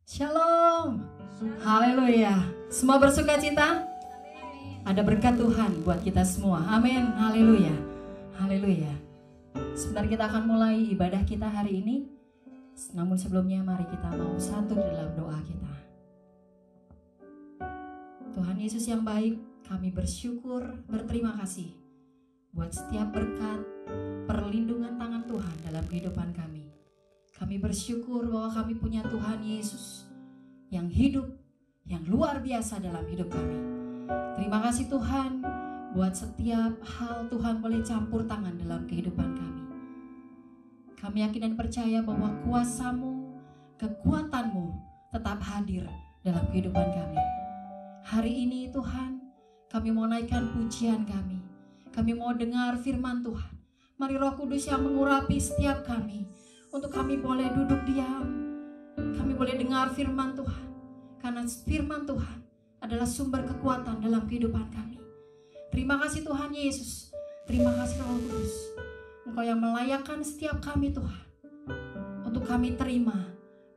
Shalom. Haleluya. Semua bersuka cita? Ada berkat Tuhan buat kita semua. Amin. Haleluya. Haleluya. Sebentar kita akan mulai ibadah kita hari ini. Namun sebelumnya mari kita mau satu dalam doa kita. Tuhan Yesus yang baik, kami bersyukur, berterima kasih buat setiap berkat, perlindungan tangan Tuhan dalam kehidupan kami. Kami bersyukur bahwa kami punya Tuhan Yesus yang hidup, yang luar biasa dalam hidup kami. Terima kasih Tuhan buat setiap hal Tuhan boleh campur tangan dalam kehidupan kami. Kami yakin dan percaya bahwa kuasa-Mu, kekuatan-Mu tetap hadir dalam kehidupan kami. Hari ini Tuhan, kami mau naikkan pujian kami. Kami mau dengar firman Tuhan. Mari Roh Kudus yang mengurapi setiap kami. Untuk kami boleh duduk diam. Kami boleh dengar firman Tuhan. Karena firman Tuhan adalah sumber kekuatan dalam kehidupan kami. Terima kasih Tuhan Yesus. Terima kasih Roh Kudus. Engkau yang melayakkan setiap kami Tuhan. Untuk kami terima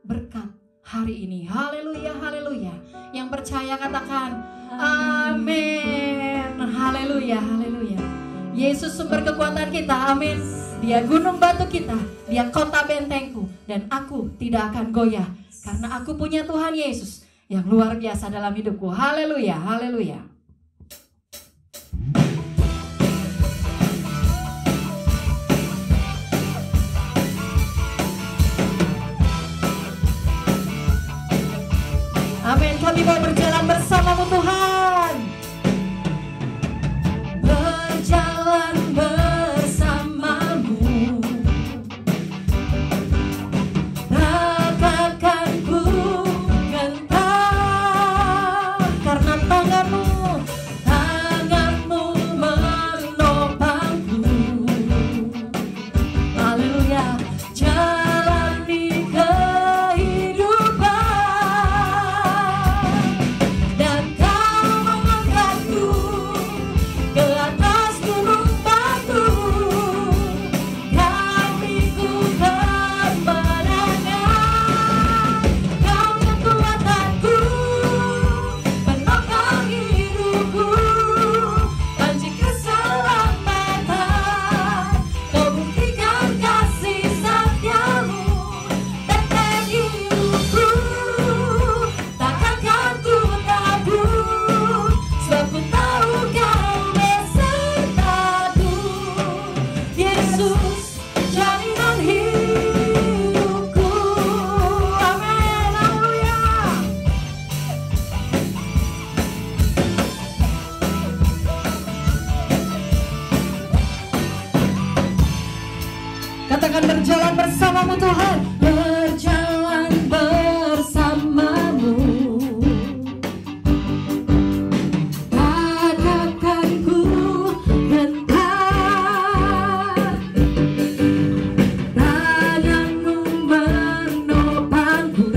berkat hari ini. Haleluya, haleluya. Yang percaya katakan amin. Haleluya, haleluya. Yesus sumber kekuatan kita, amin. Dia gunung batu kita, dia kota bentengku. Dan aku tidak akan goyah. Karena aku punya Tuhan Yesus yang luar biasa dalam hidupku. Haleluya, haleluya. Amin, kami mau berjalan bersamamu Tuhan. Berjalan bersamamu, ragakanku gentar karena tanganmu menopangku. Haleluya, jalani kehidupan dan kau mengangkatku ke atas gunung batu. Kami kemenangan, kau kekuatanku, penopang hidupku, panji keselamatan. Kau buktikan kasih setiamu, tetap hidupku, takkan ku takut, sebab ku tahu kau besertaku. Yesus, jalinan hidupku. Amin, haleluya. Katakan berjalan bersamamu Tuhan. Berjalan bersamamu, hadapanku gentar, tanganmu menopangku,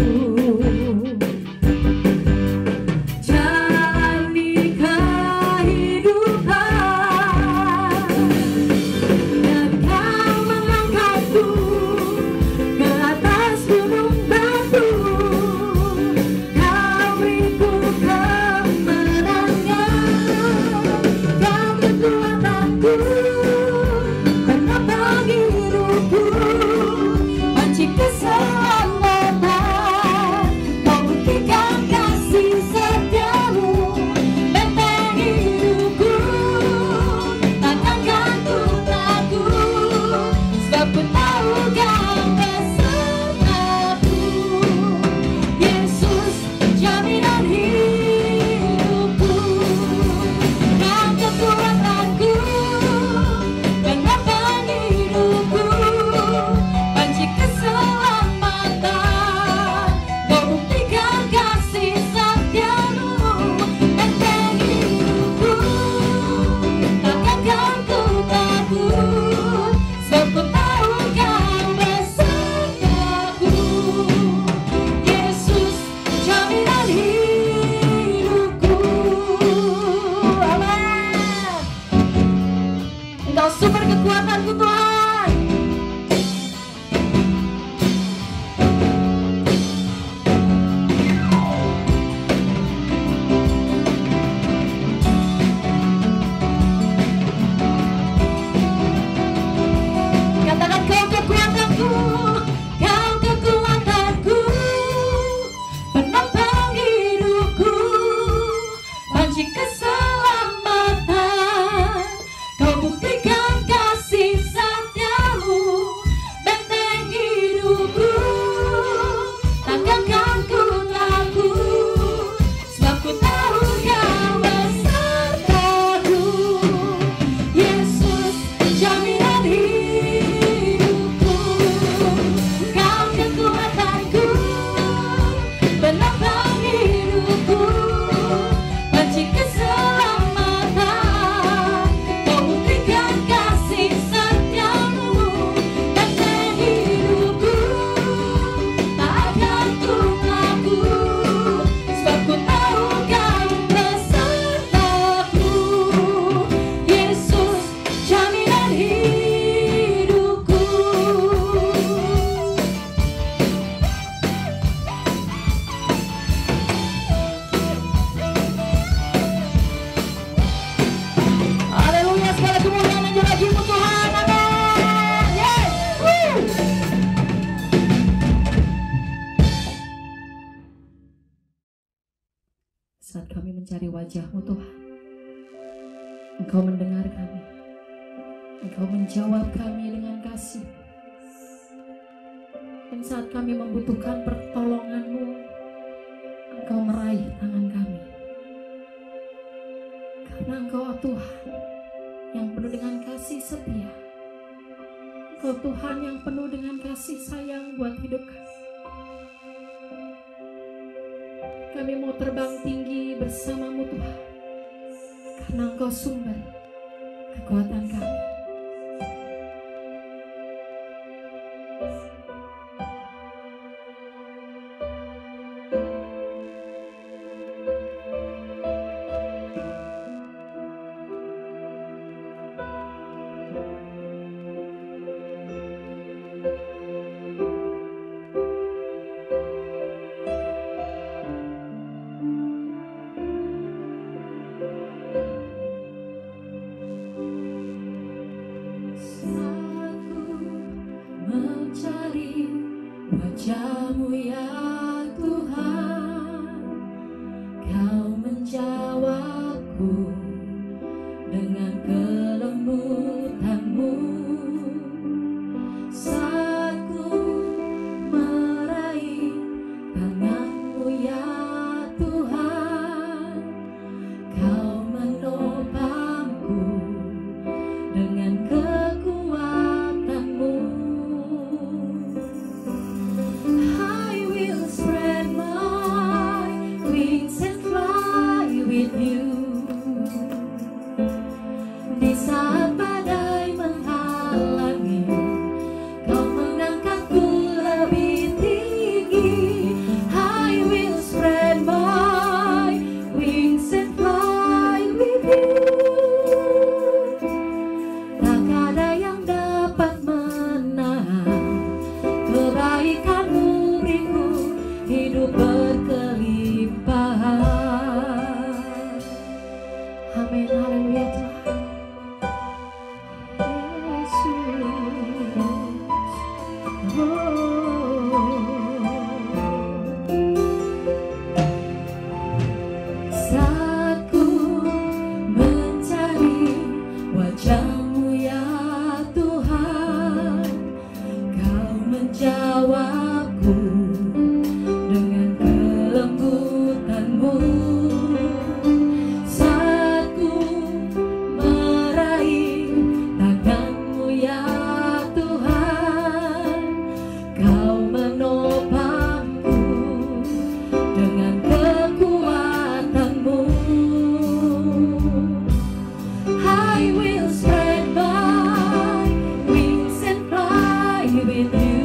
jalani kehidupan dan kau mengangkatku ke atas mencari wajah-Mu Tuhan. Engkau mendengar kami, Engkau menjawab kami dengan kasih. Dan saat kami membutuhkan pertolongan-Mu, Engkau meraih tangan kami. Karena Engkau Tuhan yang penuh dengan kasih setia. Engkau Tuhan yang penuh dengan kasih sayang buat hidup kami. Kami mau terbang tinggi bersama-Mu Tuhan, karena Engkau sumber kekuatan kami. Wajah-Mu ya Tuhan, Kau menjawabku dengan kelembutan-Mu. Saat ku meraih tangan-Mu ya Tuhan, Kau menopangku dengan kekuatan-Mu. Spread my wings and fly with You. Di saat badai menghalangi, Kau mengangkatku lebih tinggi. I will spread my wings and fly with You. Tak ada yang dapat menahan kebaikan-Mu, hidup berkelimpahan. Amin, haleluya Tuhan. Yesus, saat ku mencari wajah-Mu ya Tuhan, Kau menjawabku dengan kelembutan-Mu. Saat ku meraih tangan-Mu ya Tuhan, Kau menopangku dengan kekuatan-Mu. I will spread my wings and fly with You.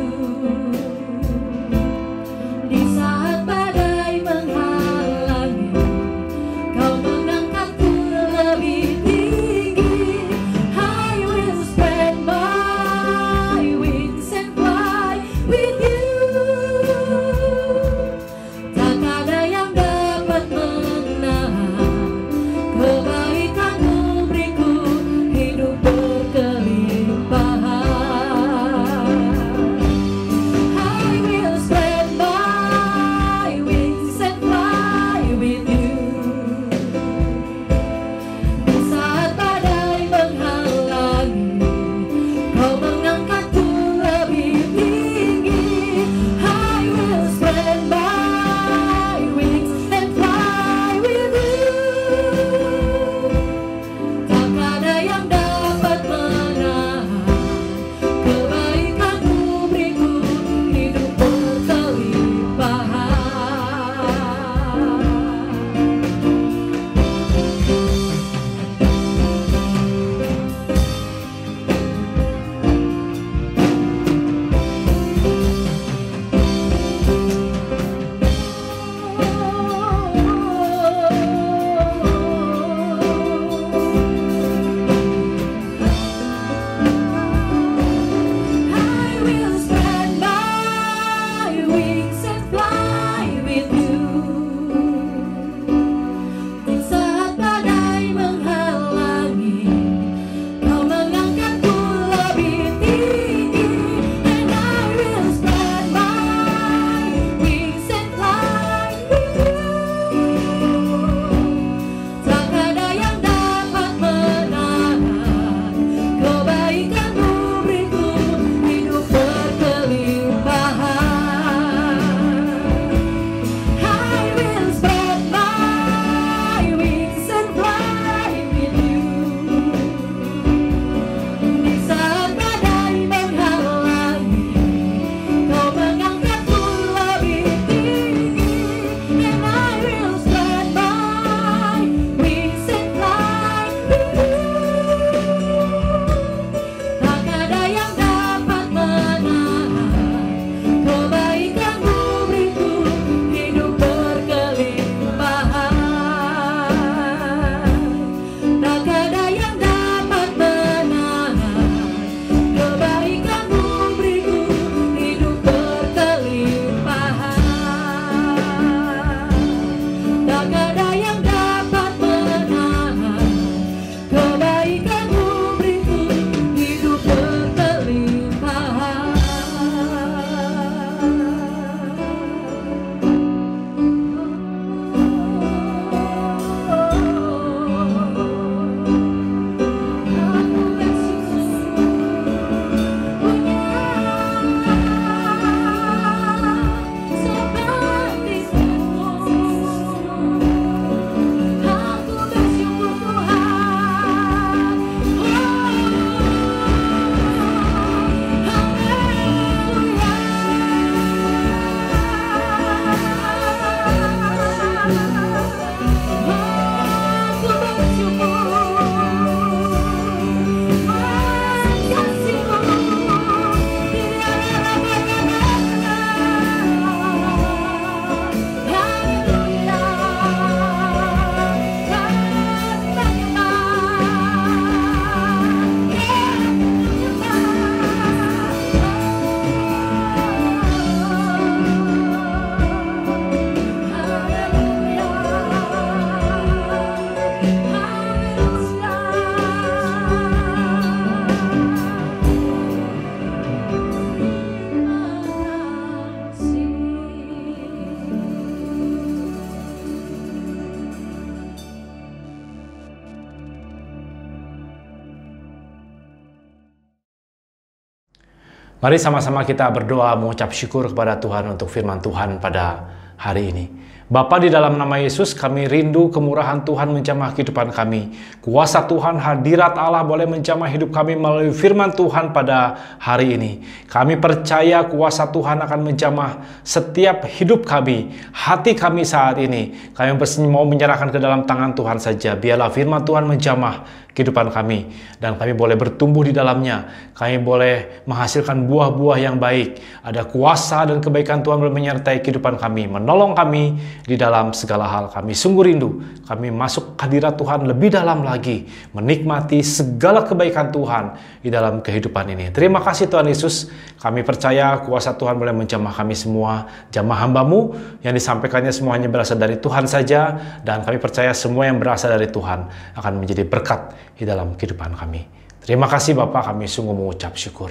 Mari sama-sama kita berdoa mengucap syukur kepada Tuhan untuk firman Tuhan pada hari ini. Bapa, di dalam nama Yesus, kami rindu kemurahan Tuhan menjamah kehidupan kami. Kuasa Tuhan, hadirat Allah boleh menjamah hidup kami melalui firman Tuhan pada hari ini. Kami percaya kuasa Tuhan akan menjamah setiap hidup kami, hati kami saat ini. Kami mau menyerahkan ke dalam tangan Tuhan saja. Biarlah firman Tuhan menjamah kehidupan kami, dan kami boleh bertumbuh di dalamnya. Kami boleh menghasilkan buah-buah yang baik. Ada kuasa dan kebaikan Tuhan boleh menyertai kehidupan kami, menolong kami di dalam segala hal. Kami sungguh rindu, kami masuk hadirat Tuhan lebih dalam lagi, menikmati segala kebaikan Tuhan di dalam kehidupan ini. Terima kasih Tuhan Yesus, kami percaya kuasa Tuhan boleh menjamah kami semua. Jamah hamba-Mu yang disampaikannya semuanya berasal dari Tuhan saja, dan kami percaya semua yang berasal dari Tuhan akan menjadi berkat di dalam kehidupan kami. Terima kasih Bapak, kami sungguh mengucap syukur.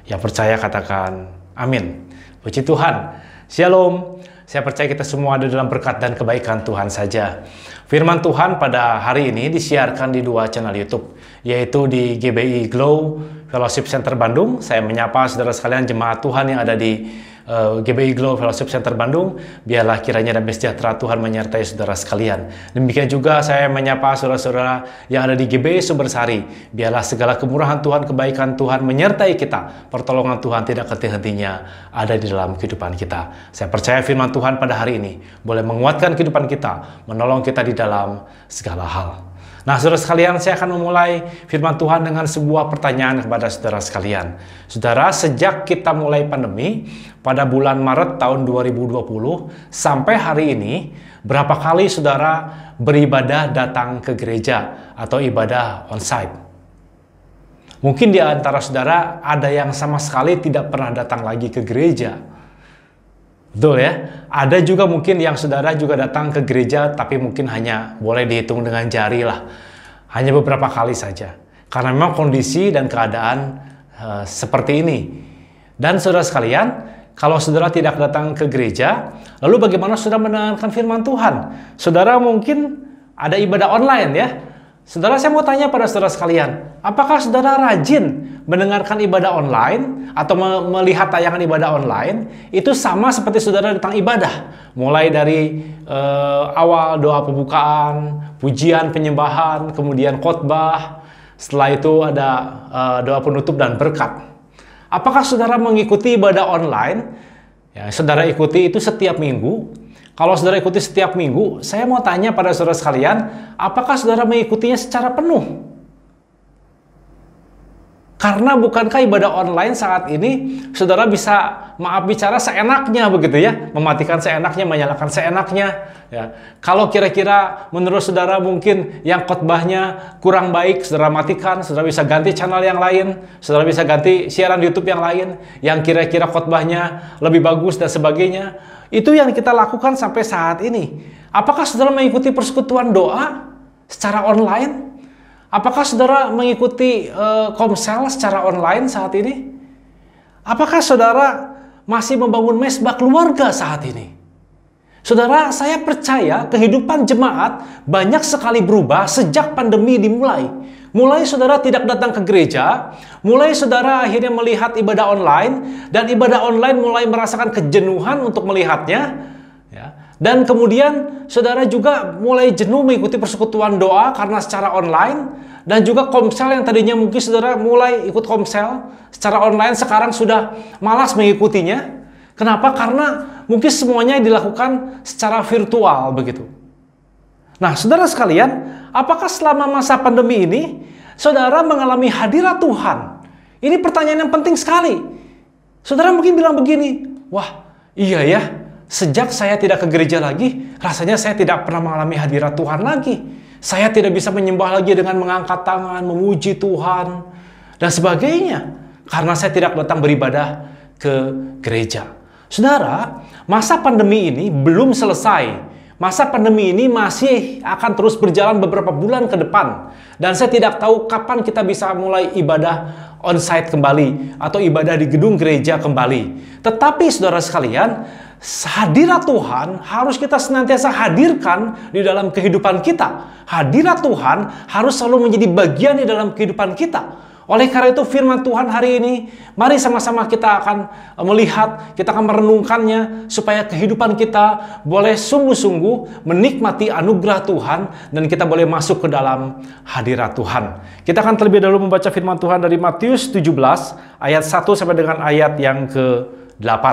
Yang percaya katakan amin. Puji Tuhan. Shalom. Saya percaya kita semua ada dalam berkat dan kebaikan Tuhan saja. Firman Tuhan pada hari ini disiarkan di 2 channel YouTube, yaitu di GBI Glow Fellowship Center Bandung. Saya menyapa saudara sekalian jemaat Tuhan yang ada di GBI Glow Fellowship Center Bandung. Biarlah kiranya damai sejahtera Tuhan menyertai saudara sekalian. Demikian juga saya menyapa saudara-saudara yang ada di GBI Sumbersari. Biarlah segala kemurahan Tuhan, kebaikan Tuhan menyertai kita. Pertolongan Tuhan tidak henti-hentinya ada di dalam kehidupan kita. Saya percaya firman Tuhan pada hari ini boleh menguatkan kehidupan kita, menolong kita di dalam segala hal. Nah, saudara sekalian, saya akan memulai firman Tuhan dengan sebuah pertanyaan kepada saudara sekalian. Saudara, sejak kita mulai pandemi pada bulan Maret tahun 2020 sampai hari ini, berapa kali saudara beribadah datang ke gereja atau ibadah onsite? Mungkin di antara saudara ada yang sama sekali tidak pernah datang lagi ke gereja. Betul ya? Ada juga mungkin yang saudara juga datang ke gereja, tapi mungkin hanya boleh dihitung dengan jari lah. Hanya beberapa kali saja. Karena memang kondisi dan keadaan seperti ini. Dan saudara sekalian, kalau saudara tidak datang ke gereja, lalu bagaimana saudara mendengarkan firman Tuhan? Saudara mungkin ada ibadah online ya. Saudara, saya mau tanya pada saudara sekalian, apakah saudara rajin mendengarkan ibadah online atau melihat tayangan ibadah online itu sama seperti saudara datang ibadah? Mulai dari awal doa pembukaan, pujian penyembahan, kemudian khotbah, setelah itu ada doa penutup dan berkat. Apakah saudara mengikuti ibadah online? Ya, saudara ikuti itu setiap minggu. Kalau saudara ikuti setiap minggu, saya mau tanya pada saudara sekalian, apakah saudara mengikutinya secara penuh? Karena bukankah ibadah online saat ini, saudara bisa, maaf bicara, seenaknya begitu ya, mematikan seenaknya, menyalakan seenaknya. Ya. Kalau kira-kira menurut saudara mungkin yang khotbahnya kurang baik, saudara matikan, saudara bisa ganti channel yang lain, saudara bisa ganti siaran YouTube yang lain, yang kira-kira khotbahnya lebih bagus dan sebagainya. Itu yang kita lakukan sampai saat ini. Apakah saudara mengikuti persekutuan doa secara online? Apakah saudara mengikuti komsel secara online saat ini? Apakah saudara masih membangun mesbah keluarga saat ini? Saudara, saya percaya kehidupan jemaat banyak sekali berubah sejak pandemi dimulai. Mulai saudara tidak datang ke gereja, mulai saudara akhirnya melihat ibadah online, dan ibadah online mulai merasakan kejenuhan untuk melihatnya. Ya. Dan kemudian saudara juga mulai jenuh mengikuti persekutuan doa karena secara online, dan juga komsel yang tadinya mungkin saudara mulai ikut komsel secara online, sekarang sudah malas mengikutinya. Kenapa? Karena mungkin semuanya dilakukan secara virtual begitu. Nah, saudara sekalian, apakah selama masa pandemi ini saudara mengalami hadirat Tuhan? Ini pertanyaan yang penting sekali. Saudara mungkin bilang begini, wah iya ya, sejak saya tidak ke gereja lagi, rasanya saya tidak pernah mengalami hadirat Tuhan lagi. Saya tidak bisa menyembah lagi dengan mengangkat tangan, memuji Tuhan, dan sebagainya. Karena saya tidak datang beribadah ke gereja. Saudara, masa pandemi ini belum selesai. Masa pandemi ini masih akan terus berjalan beberapa bulan ke depan. Dan saya tidak tahu kapan kita bisa mulai ibadah onsite kembali atau ibadah di gedung gereja kembali. Tetapi saudara sekalian, hadirat Tuhan harus kita senantiasa hadirkan di dalam kehidupan kita. Hadirat Tuhan harus selalu menjadi bagian di dalam kehidupan kita. Oleh karena itu firman Tuhan hari ini, mari sama-sama kita akan melihat, kita akan merenungkannya supaya kehidupan kita boleh sungguh-sungguh menikmati anugerah Tuhan dan kita boleh masuk ke dalam hadirat Tuhan. Kita akan terlebih dahulu membaca firman Tuhan dari Matius 17 ayat 1 sampai dengan ayat yang ke-8.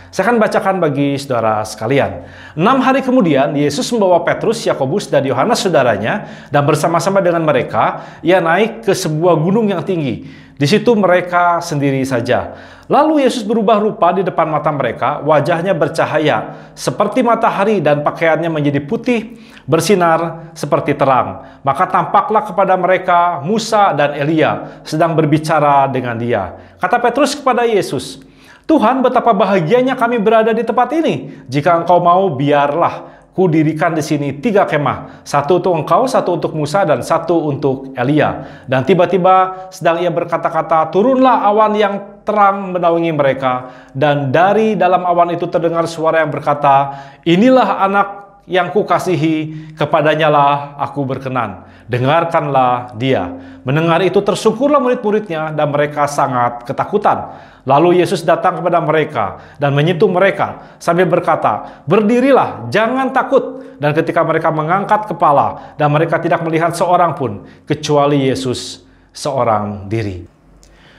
Saya akan bacakan bagi saudara sekalian. 6 hari kemudian, Yesus membawa Petrus, Yakobus, dan Yohanes saudaranya, dan bersama-sama dengan mereka, ia naik ke sebuah gunung yang tinggi. Di situ mereka sendiri saja. Lalu Yesus berubah rupa di depan mata mereka, wajahnya bercahaya seperti matahari dan pakaiannya menjadi putih, bersinar seperti terang. Maka tampaklah kepada mereka Musa dan Elia sedang berbicara dengan dia. Kata Petrus kepada Yesus, "Tuhan, betapa bahagianya kami berada di tempat ini. Jika Engkau mau, biarlah kudirikan di sini 3 kemah. 1 untuk engkau, 1 untuk Musa, dan 1 untuk Elia." Dan tiba-tiba sedang ia berkata-kata, turunlah awan yang terang menaungi mereka. Dan dari dalam awan itu terdengar suara yang berkata, "Inilah anak yang kukasihi, kepadanya lah aku berkenan. Dengarkanlah dia." Mendengar itu tersungkurlah murid-muridnya dan mereka sangat ketakutan. Lalu Yesus datang kepada mereka dan menyentuh mereka sambil berkata, "Berdirilah, jangan takut." Dan ketika mereka mengangkat kepala dan mereka tidak melihat seorang pun kecuali Yesus seorang diri.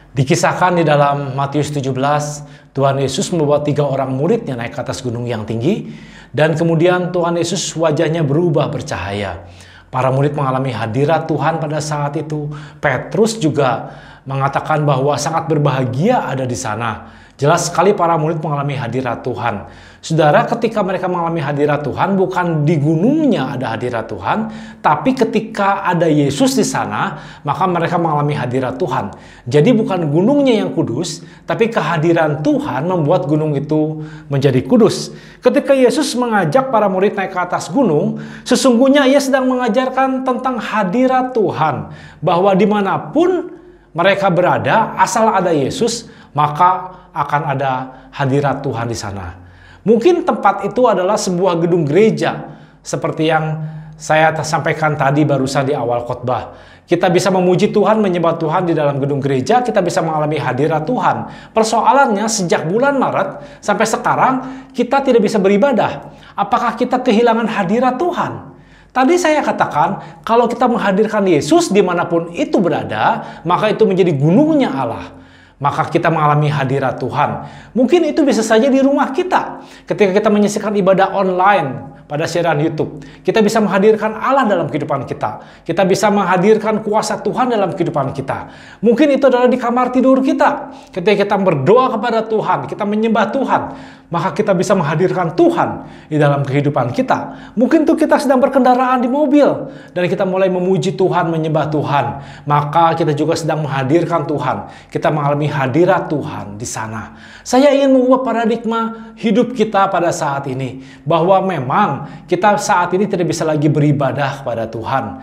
Dikisahkan di dalam Matius 17, Tuhan Yesus membawa 3 orang muridnya naik ke atas gunung yang tinggi, dan kemudian Tuhan Yesus wajahnya berubah bercahaya. Para murid mengalami hadirat Tuhan pada saat itu. Petrus juga mengatakan bahwa sangat berbahagia ada di sana. Jelas sekali para murid mengalami hadirat Tuhan. Saudara, ketika mereka mengalami hadirat Tuhan, bukan di gunungnya ada hadirat Tuhan, tapi ketika ada Yesus di sana, maka mereka mengalami hadirat Tuhan. Jadi bukan gunungnya yang kudus, tapi kehadiran Tuhan membuat gunung itu menjadi kudus. Ketika Yesus mengajak para murid naik ke atas gunung, sesungguhnya ia sedang mengajarkan tentang hadirat Tuhan. Bahwa dimanapun mereka berada, asal ada Yesus, maka akan ada hadirat Tuhan di sana. Mungkin tempat itu adalah sebuah gedung gereja, seperti yang saya sampaikan tadi barusan di awal khotbah. Kita bisa memuji Tuhan, menyembah Tuhan di dalam gedung gereja, kita bisa mengalami hadirat Tuhan. Persoalannya sejak bulan Maret sampai sekarang kita tidak bisa beribadah. Apakah kita kehilangan hadirat Tuhan? Tadi saya katakan, kalau kita menghadirkan Yesus dimanapun itu berada, maka itu menjadi gunungnya Allah. Maka kita mengalami hadirat Tuhan. Mungkin itu bisa saja di rumah kita. Ketika kita menyaksikan ibadah online pada siaran YouTube, kita bisa menghadirkan Allah dalam kehidupan kita. Kita bisa menghadirkan kuasa Tuhan dalam kehidupan kita. Mungkin itu adalah di kamar tidur kita. Ketika kita berdoa kepada Tuhan, kita menyembah Tuhan, maka kita bisa menghadirkan Tuhan di dalam kehidupan kita. Mungkin itu kita sedang berkendaraan di mobil dan kita mulai memuji Tuhan, menyembah Tuhan, maka kita juga sedang menghadirkan Tuhan. Kita mengalami hadirat Tuhan di sana. Saya ingin mengubah paradigma hidup kita pada saat ini, bahwa memang kita saat ini tidak bisa lagi beribadah kepada Tuhan.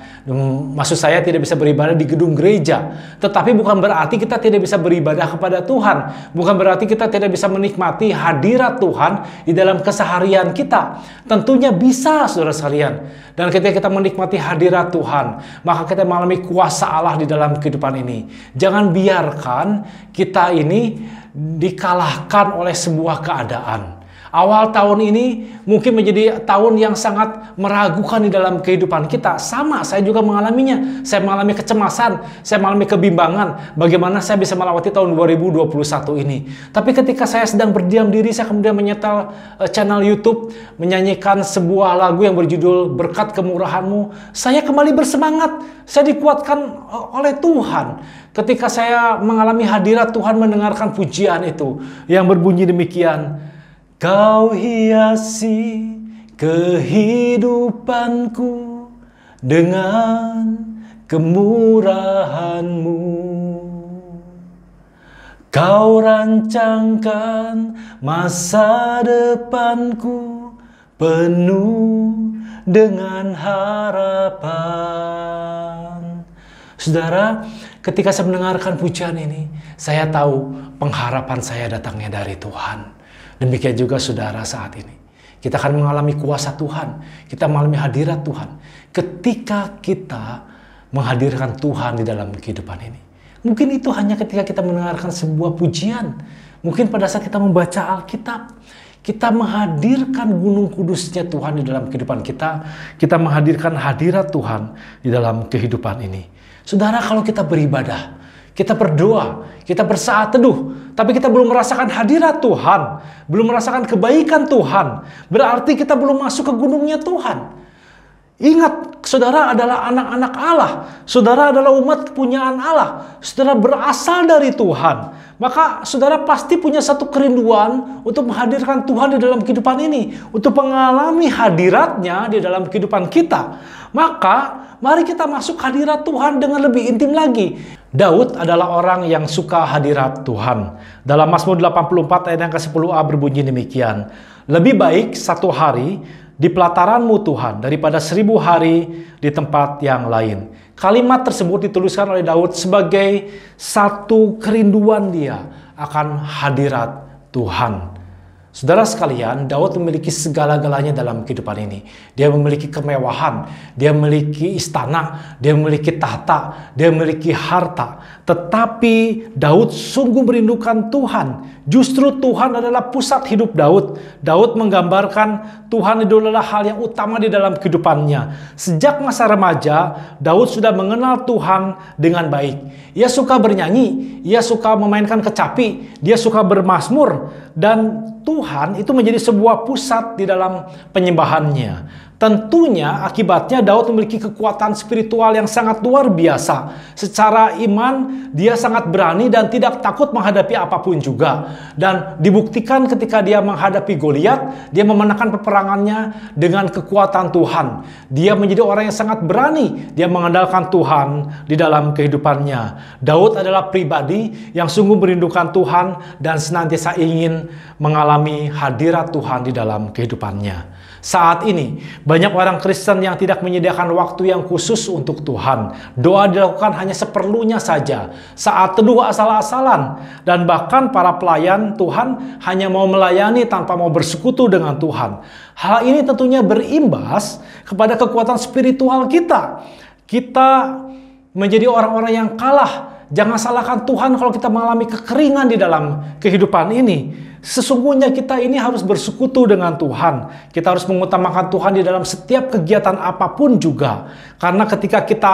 Maksud saya tidak bisa beribadah di gedung gereja, tetapi bukan berarti kita tidak bisa beribadah kepada Tuhan. Bukan berarti kita tidak bisa menikmati hadirat Tuhan di dalam keseharian kita. Tentunya bisa, saudara sekalian. Dan ketika kita menikmati hadirat Tuhan, maka kita mengalami kuasa Allah di dalam kehidupan ini. Jangan biarkan kita ini dikalahkan oleh sebuah keadaan. Awal tahun ini mungkin menjadi tahun yang sangat meragukan di dalam kehidupan kita. Sama, saya juga mengalaminya. Saya mengalami kecemasan, saya mengalami kebimbangan. Bagaimana saya bisa melewati tahun 2021 ini. Tapi ketika saya sedang berdiam diri, saya kemudian menyetel channel YouTube, menyanyikan sebuah lagu yang berjudul Berkat Kemurahan-Mu. Saya kembali bersemangat, saya dikuatkan oleh Tuhan. Ketika saya mengalami hadirat Tuhan, mendengarkan pujian itu yang berbunyi demikian. Kau hiasi kehidupanku dengan kemurahan-Mu. Kau rancangkan masa depanku penuh dengan harapan. Saudara, ketika saya mendengarkan pujian ini, saya tahu pengharapan saya datangnya dari Tuhan. Demikian juga saudara saat ini. Kita akan mengalami kuasa Tuhan. Kita mengalami hadirat Tuhan. Ketika kita menghadirkan Tuhan di dalam kehidupan ini. Mungkin itu hanya ketika kita mendengarkan sebuah pujian. Mungkin pada saat kita membaca Alkitab, kita menghadirkan gunung kudusnya Tuhan di dalam kehidupan kita. Kita menghadirkan hadirat Tuhan di dalam kehidupan ini. Saudara, kalau kita beribadah, kita berdoa, kita bersaat teduh, tapi kita belum merasakan hadirat Tuhan, belum merasakan kebaikan Tuhan, berarti kita belum masuk ke gunungnya Tuhan. Ingat, saudara adalah anak-anak Allah. Saudara adalah umat kepunyaan Allah. Saudara berasal dari Tuhan. Maka saudara pasti punya satu kerinduan untuk menghadirkan Tuhan di dalam kehidupan ini. Untuk mengalami hadiratnya di dalam kehidupan kita. Maka mari kita masuk hadirat Tuhan dengan lebih intim lagi. Daud adalah orang yang suka hadirat Tuhan. Dalam Mazmur 84 ayat yang ke-10a berbunyi demikian. Lebih baik satu hari di pelataranmu Tuhan daripada 1000 hari di tempat yang lain. Kalimat tersebut dituliskan oleh Daud sebagai satu kerinduan dia akan hadirat Tuhan. Saudara sekalian, Daud memiliki segala-galanya dalam kehidupan ini. Dia memiliki kemewahan, dia memiliki istana, dia memiliki tahta, dia memiliki harta. Tetapi Daud sungguh merindukan Tuhan. Justru Tuhan adalah pusat hidup Daud. Daud menggambarkan Tuhan itu adalah hal yang utama di dalam kehidupannya. Sejak masa remaja, Daud sudah mengenal Tuhan dengan baik. Ia suka bernyanyi, ia suka memainkan kecapi, dia suka bermazmur, dan Tuhan itu menjadi sebuah pusat di dalam penyembahannya. Tentunya akibatnya Daud memiliki kekuatan spiritual yang sangat luar biasa. Secara iman dia sangat berani dan tidak takut menghadapi apapun juga. Dan dibuktikan ketika dia menghadapi Goliat, dia memenangkan peperangannya dengan kekuatan Tuhan. Dia menjadi orang yang sangat berani, dia mengandalkan Tuhan di dalam kehidupannya. Daud adalah pribadi yang sungguh merindukan Tuhan dan senantiasa ingin mengalami hadirat Tuhan di dalam kehidupannya. Saat ini, banyak orang Kristen yang tidak menyediakan waktu yang khusus untuk Tuhan. Doa dilakukan hanya seperlunya saja. Saat teduh asal-asalan. Dan bahkan para pelayan Tuhan hanya mau melayani tanpa mau bersekutu dengan Tuhan. Hal ini tentunya berimbas kepada kekuatan spiritual kita. Kita menjadi orang-orang yang kalah. Jangan salahkan Tuhan kalau kita mengalami kekeringan di dalam kehidupan ini. Sesungguhnya kita ini harus bersekutu dengan Tuhan. Kita harus mengutamakan Tuhan di dalam setiap kegiatan apapun juga. Karena ketika kita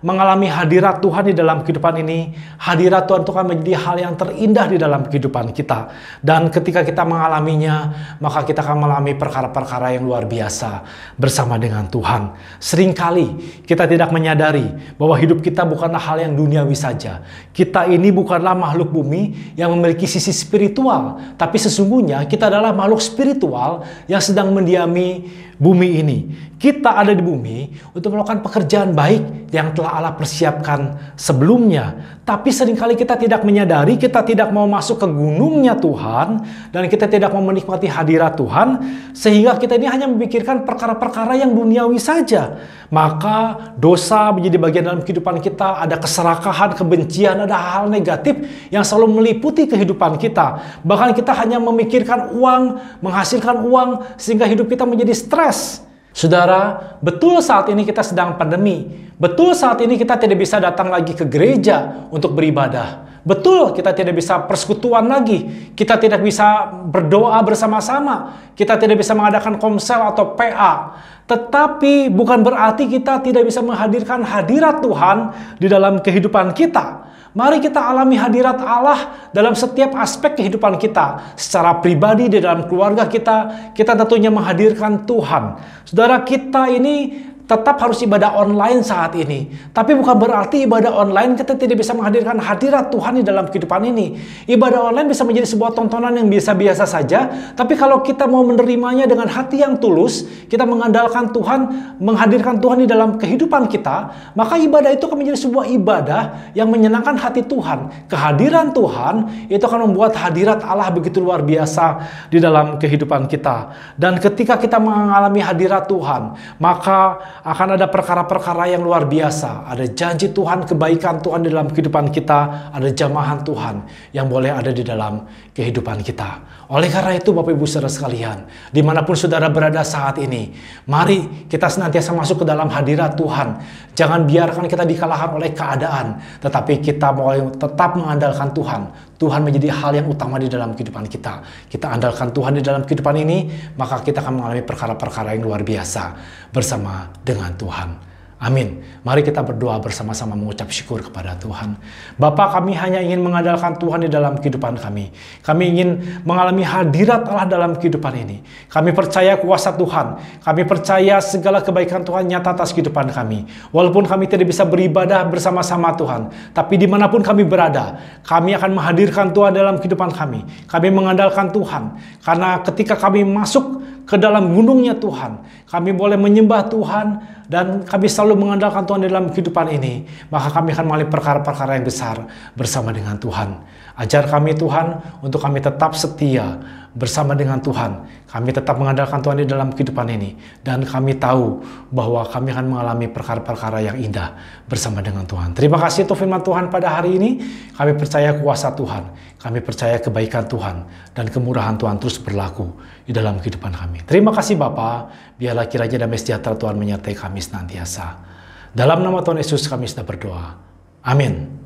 mengalami hadirat Tuhan di dalam kehidupan ini, hadirat Tuhan itu akan menjadi hal yang terindah di dalam kehidupan kita. Dan ketika kita mengalaminya, maka kita akan mengalami perkara-perkara yang luar biasa bersama dengan Tuhan. Seringkali kita tidak menyadari bahwa hidup kita bukanlah hal yang duniawi saja. Kita ini bukanlah makhluk bumi yang memiliki sisi spiritual, tapi sesungguhnya kita adalah makhluk spiritual yang sedang mendiami bumi ini. Kita ada di bumi untuk melakukan pekerjaan baik yang telah Allah persiapkan sebelumnya. Tapi seringkali kita tidak menyadari, kita tidak mau masuk ke gunungnya Tuhan, dan kita tidak mau menikmati hadirat Tuhan, sehingga kita ini hanya memikirkan perkara-perkara yang duniawi saja. Maka dosa menjadi bagian dalam kehidupan kita, ada keserakahan, kebencian, ada hal negatif yang selalu meliputi kehidupan kita. Bahkan kita hanya memikirkan uang, menghasilkan uang, sehingga hidup kita menjadi stres. Saudara, betul saat ini kita sedang pandemi. Betul saat ini kita tidak bisa datang lagi ke gereja untuk beribadah. Betul kita tidak bisa persekutuan lagi. Kita tidak bisa berdoa bersama-sama. Kita tidak bisa mengadakan komsel atau PA. Tetapi bukan berarti kita tidak bisa menghadirkan hadirat Tuhan di dalam kehidupan kita. Mari kita alami hadirat Allah dalam setiap aspek kehidupan kita. Secara pribadi, di dalam keluarga kita tentunya menghadirkan Tuhan. Saudara, kita ini tetap harus ibadah online saat ini. Tapi bukan berarti ibadah online kita tidak bisa menghadirkan hadirat Tuhan di dalam kehidupan ini. Ibadah online bisa menjadi sebuah tontonan yang biasa-biasa saja. Tapi kalau kita mau menerimanya dengan hati yang tulus, kita mengandalkan Tuhan, menghadirkan Tuhan di dalam kehidupan kita, maka ibadah itu akan menjadi sebuah ibadah yang menyenangkan hati Tuhan. Kehadiran Tuhan itu akan membuat hadirat Allah begitu luar biasa di dalam kehidupan kita. Dan ketika kita mengalami hadirat Tuhan, maka akan ada perkara-perkara yang luar biasa. Ada janji Tuhan, kebaikan Tuhan di dalam kehidupan kita. Ada jamahan Tuhan yang boleh ada di dalam kehidupan kita. Oleh karena itu Bapak Ibu Saudara sekalian, dimanapun saudara berada saat ini, mari kita senantiasa masuk ke dalam hadirat Tuhan. Jangan biarkan kita dikalahkan oleh keadaan, tetapi kita mau tetap mengandalkan Tuhan. Tuhan menjadi hal yang utama di dalam kehidupan kita. Kita andalkan Tuhan di dalam kehidupan ini, maka kita akan mengalami perkara-perkara yang luar biasa bersama dengan Tuhan. Amin. Mari kita berdoa bersama-sama mengucap syukur kepada Tuhan. Bapa, kami hanya ingin mengandalkan Tuhan di dalam kehidupan kami. Kami ingin mengalami hadirat Allah dalam kehidupan ini. Kami percaya kuasa Tuhan. Kami percaya segala kebaikan Tuhan nyata atas kehidupan kami. Walaupun kami tidak bisa beribadah bersama-sama Tuhan, tapi dimanapun kami berada, kami akan menghadirkan Tuhan dalam kehidupan kami. Kami mengandalkan Tuhan. Karena ketika kami masuk ke dalam gunungnya Tuhan, kami boleh menyembah Tuhan, dan kami selalu mengandalkan Tuhan dalam kehidupan ini, maka kami akan mengalami perkara-perkara yang besar bersama dengan Tuhan. Ajar kami Tuhan untuk kami tetap setia bersama dengan Tuhan. Kami tetap mengandalkan Tuhan di dalam kehidupan ini, dan kami tahu bahwa kami akan mengalami perkara-perkara yang indah bersama dengan Tuhan. Terima kasih untuk firman Tuhan pada hari ini. Kami percaya kuasa Tuhan, kami percaya kebaikan Tuhan, dan kemurahan Tuhan terus berlaku di dalam kehidupan kami. Terima kasih Bapa, biarlah kiranya damai sejahtera Tuhan menyertai kami senantiasa. Dalam nama Tuhan Yesus kami sudah berdoa. Amin.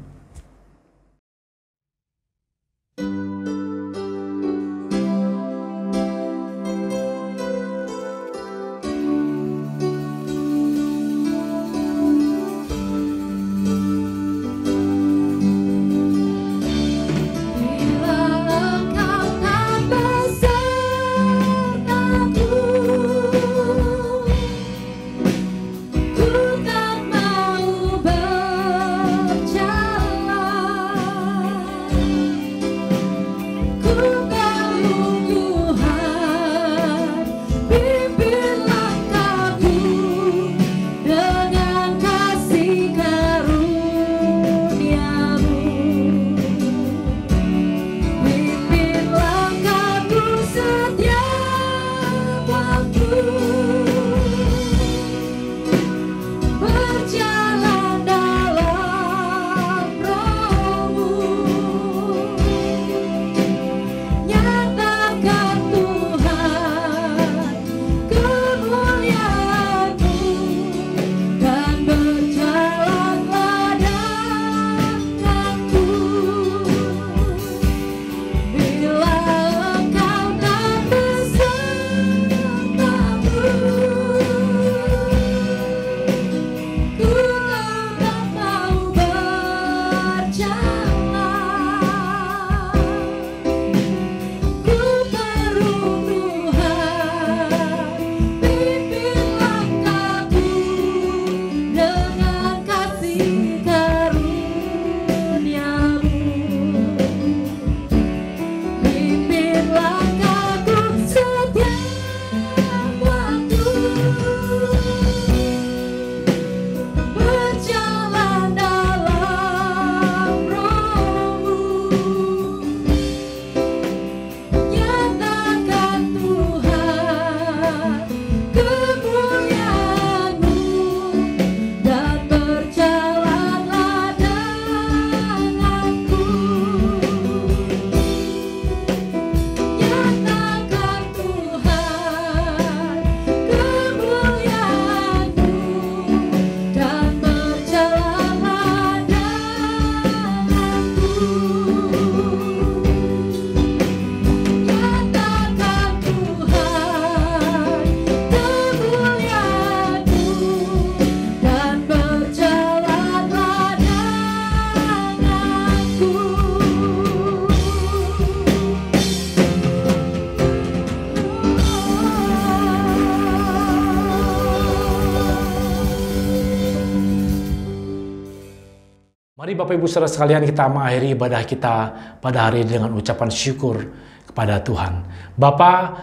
Mari Bapak Ibu Saudara sekalian, kita mengakhiri ibadah kita pada hari ini dengan ucapan syukur kepada Tuhan. Bapa,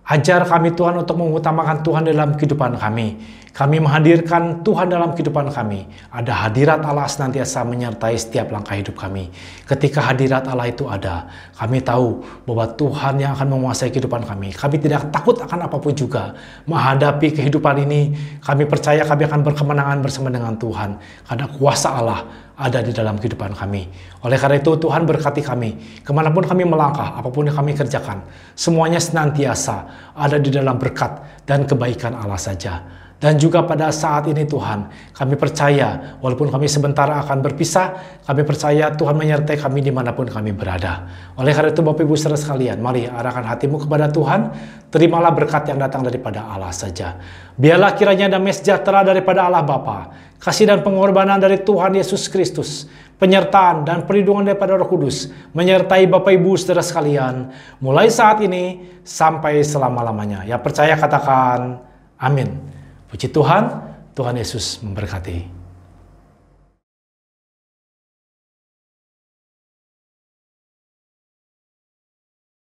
Ajar kami Tuhan untuk mengutamakan Tuhan dalam kehidupan kami. Kami menghadirkan Tuhan dalam kehidupan kami. Ada hadirat Allah senantiasa menyertai setiap langkah hidup kami. Ketika hadirat Allah itu ada, kami tahu bahwa Tuhan yang akan menguasai kehidupan kami. Kami tidak takut akan apapun juga. Menghadapi kehidupan ini, kami percaya kami akan berkemenangan bersama dengan Tuhan. Karena kuasa Allah ada di dalam kehidupan kami. Oleh karena itu Tuhan berkati kami. Kemanapun kami melangkah, apapun yang kami kerjakan, semuanya senantiasa ada di dalam berkat dan kebaikan Allah saja. Dan juga pada saat ini Tuhan, kami percaya walaupun kami sebentar akan berpisah, kami percaya Tuhan menyertai kami dimanapun kami berada. Oleh karena itu Bapak Ibu saudara sekalian, mari arahkan hatimu kepada Tuhan, terimalah berkat yang datang daripada Allah saja. Biarlah kiranya damai sejahtera daripada Allah Bapa, kasih dan pengorbanan dari Tuhan Yesus Kristus, penyertaan dan perlindungan daripada Roh Kudus menyertai Bapak Ibu saudara sekalian, mulai saat ini sampai selama-lamanya. Yang percaya katakan amin. Puji Tuhan, Tuhan Yesus memberkati.